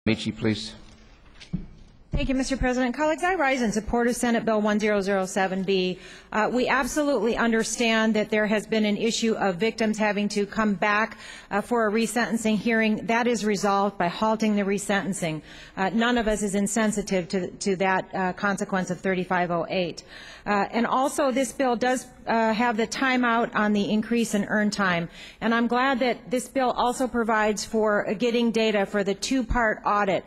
Bonamici, please. Thank you, Mr. President. Colleagues, I rise in support of Senate Bill 1007B. We absolutely understand that there has been an issue of victims having to come back for a resentencing hearing. That is resolved by halting the resentencing. None of us is insensitive to that consequence of 3508. And also, this bill does have the timeout on the increase in earned time. And I'm glad that this bill also provides for getting data for the two-part audit,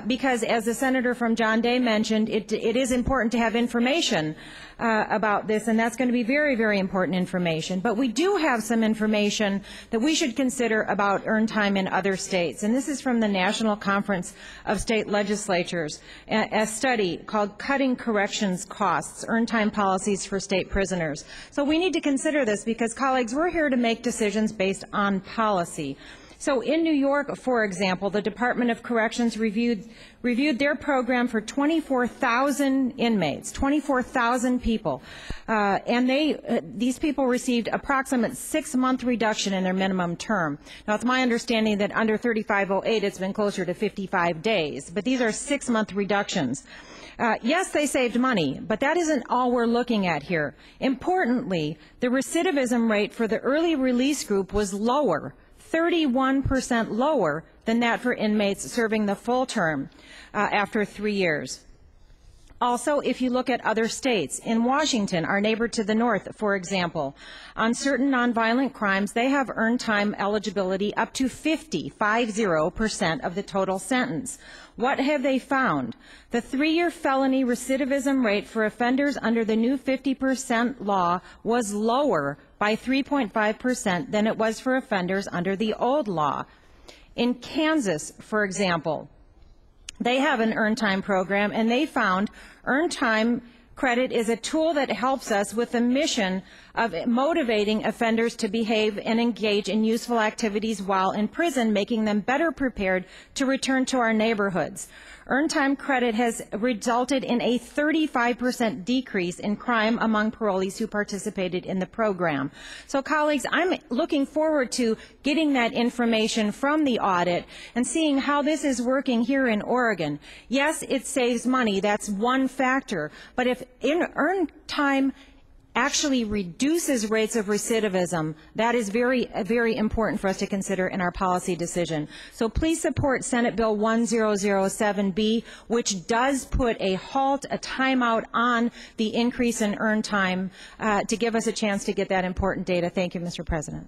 because as the Senator from John Day mentioned, it is important to have information about this, and that's going to be very, very important information. But we do have some information that we should consider about earned time in other states, and this is from the National Conference of State Legislatures, a study called Cutting Corrections Costs, Earned Time Policies for State Prisoners. So we need to consider this because, colleagues, we're here to make decisions based on policy. So in New York, for example, the Department of Corrections reviewed their program for 24,000 inmates, 24,000 people, and these people received approximate 6-month reduction in their minimum term. Now, it's my understanding that under 3508, it's been closer to 55 days, but these are 6-month reductions. Yes, they saved money, but that isn't all we're looking at here. Importantly, the recidivism rate for the early release group was lower, 31% lower than that for inmates serving the full term after 3 years. Also, if you look at other states, in Washington, our neighbor to the north, for example, on certain nonviolent crimes, they have earned time eligibility up to 50% of the total sentence. What have they found? The 3-year felony recidivism rate for offenders under the new 50% law was lower by 3.5% than it was for offenders under the old law. In Kansas, for example, they have an earned time program, and they found earned time credit is a tool that helps us with the mission of motivating offenders to behave and engage in useful activities while in prison, making them better prepared to return to our neighborhoods. Earned time credit has resulted in a 35% decrease in crime among parolees who participated in the program. So, colleagues, I'm looking forward to getting that information from the audit and seeing how this is working here in Oregon. Yes, it saves money. That's one factor. But if earned time actually reduces rates of recidivism, that is very, very important for us to consider in our policy decision. So please support Senate Bill 1007B, which does put a halt, a timeout on the increase in earned time to give us a chance to get that important data. Thank you, Mr. President.